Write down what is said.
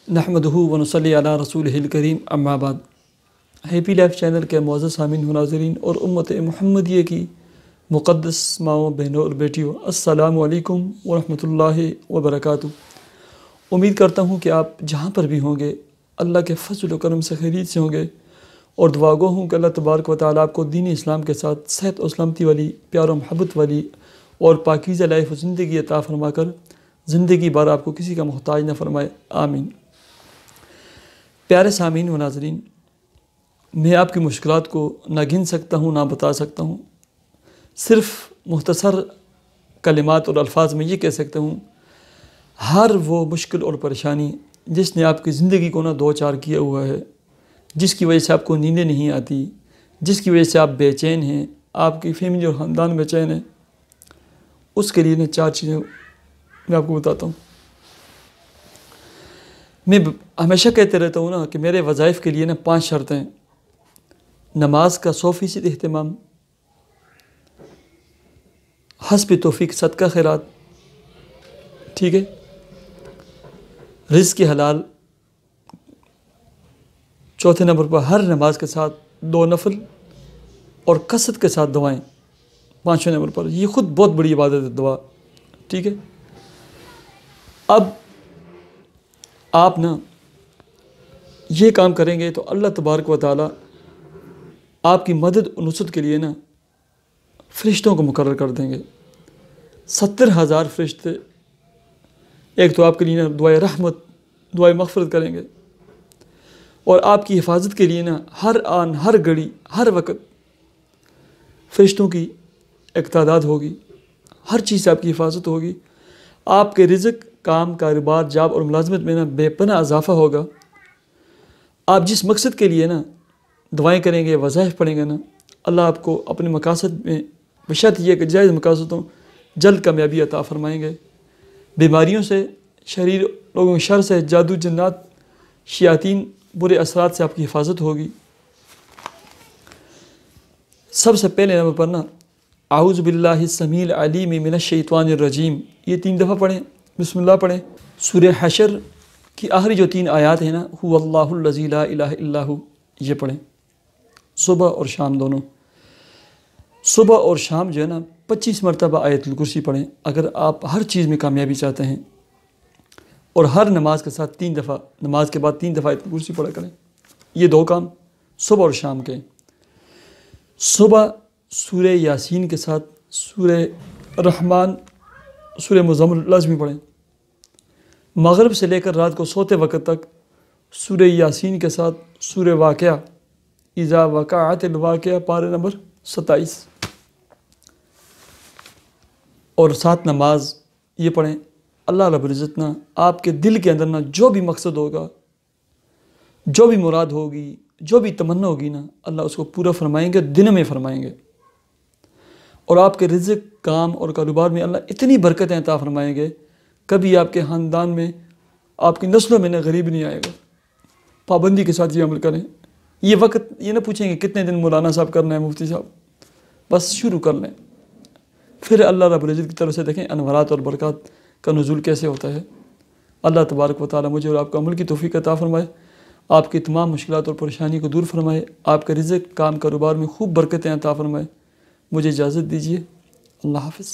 نحمدہ و نصلی علی رسولہ الکریم اما بعد۔ ہیپی لائف چینل کے معزز سامعین و ناظرین اور امت محمدیہ کی مقدس ماؤں، بہنوں اور بیٹیوں، السلام علیکم ورحمۃ اللہ وبرکاتہ۔ امید کرتا ہوں کہ آپ جہاں پر بھی ہوں گے اللہ کے فضل و کرم سے خیریت سے ہوں گے، اور دعا گو ہوں کہ اللہ تبارک و تعالیٰ آپ کو دین اسلام کے ساتھ صحت و سلامتی والی، پیار و محبت والی اور پاکیزہ لائف و زندگی عطا فرما کر زندگی بھر آپ کو کسی کا محتاج نہ فرمائے، آمین۔ پیارے سامعین و ناظرین، میں آپ کی مشکلات کو نہ گن سکتا ہوں، نہ بتا سکتا ہوں۔ صرف مختصر کلمات اور الفاظ میں یہ کہہ سکتا ہوں، ہر وہ مشکل اور پریشانی جس نے آپ کی زندگی کو دو چار کیا ہوا ہے، جس کی وجہ سے آپ کو نیندیں نہیں آتی، جس کی وجہ سے آپ بے چین ہیں، آپ کی فیملی اور خاندان بے چین ہے، اس کے لیے چار چیزیں میں آپ کو بتاتا ہوں۔ میں ہمیشہ کہتے رہتا ہوں کہ میرے وظائف کے لیے 5 شرطیں: نماز کا 100% اہتمام، حسب توفیق صدقہ خیرات، ٹھیک ہے، رزق حلال، چوتھے نمبر پر ہر نماز کے ساتھ 2 نفل، اور کثرت کے ساتھ دعائیں 5ویں نمبر پر۔ یہ خود بہت بڑی عبادت ہے دعا، ٹھیک ہے۔ اب آپ یہ کام کریں گے تو اللہ تبارک و تعالیٰ آپ کی مدد و نصرت کے لیے فرشتوں کو مقرر کر دیں گے۔ 70,000 فرشتے ایک تو آپ کے لیے دعائے رحمت، دعائے مغفرت کریں گے، اور آپ کی حفاظت کے لیے ہر آن، ہر گھڑی، ہر وقت فرشتوں کی ایک تعداد ہوگی، ہر چیز سے آپ کی حفاظت ہوگی۔ آپ کے رزق، کام، کاروبار، جاب اور ملازمت میں بے پناہ اضافہ ہوگا۔ آپ جس مقصد کے لیے دعائیں کریں گے، وظائف پڑھیں گے اللہ آپ کو اپنے مقاصد میں بشرط یہ کہ جائز مقاصدوں جلد کامیابی عطا فرمائیں گے۔ بیماریوں سے، شریر لوگوں کے شر سے، جادو، جنات، شیاطین، برے اثرات سے آپ کی حفاظت ہوگی۔ سب سے پہلے نمبر پر اعوذ باللہ السمیع العلیم من الشیطان الرجیم، یہ 3 دفعہ پڑھیں، بسم اللہ پڑھیں۔ سورہ حشر کی آخری جو 3 آیات ہیں هو اللہ الذی لا الہ الا هو، یہ پڑھیں صبح اور شام دونوں۔ صبح اور شام جو 25 مرتبہ آیت الکرسی پڑھیں اگر آپ ہر چیز میں کامیابی چاہتے ہیں، اور ہر نماز کے ساتھ 3 دفعہ، نماز کے بعد 3 دفعہ آیت الکرسی پڑھا کریں۔ یہ 2 کام صبح اور شام کے۔ صبح سورہ یاسین کے ساتھ سورہ رحمان، سورہ مزمل لازمی پڑھیں۔ مغرب سے لے کر رات کو سوتے وقت تک سورہ یاسین کے ساتھ سورہ واقعہ، اذا وقعت الواقعہ، پارہ نمبر 27، اور ساتھ نماز یہ پڑھیں۔ اللہ رب العزت آپ کے دل کے اندر جو بھی مقصد ہوگا، جو بھی مراد ہوگی، جو بھی تمنا ہوگی اللہ اس کو پورا فرمائیں گے، دن میں فرمائیں گے، اور آپ کے رزق، کام اور کاروبار میں اللہ اتنی برکتیں عطا فرمائیں گے، کبھی آپ کے خاندان میں، آپ کی نسلوں میں غریب نہیں آئے گا۔ پابندی کے ساتھ یہ عمل کریں۔ یہ وقت یہ نہ پوچھیں گے کتنے دن مولانا صاحب کرنا ہے، مفتی صاحب، بس شروع کر لیں، پھر اللہ رب العزت کی طرف سے دیکھیں انوارات اور برکات کا نزول کیسے ہوتا ہے۔ اللہ تبارک و تعالیٰ مجھے اور آپ کو عمل کی توفیق عطا فرمائے، آپ کی تمام مشکلات اور پریشانی کو دور فرمائے، آپ کے رزق، کام، کاروبار میں خوب برکتیں عطا فرمائے۔ مجھے اجازت دیجیے، اللہ حافظ۔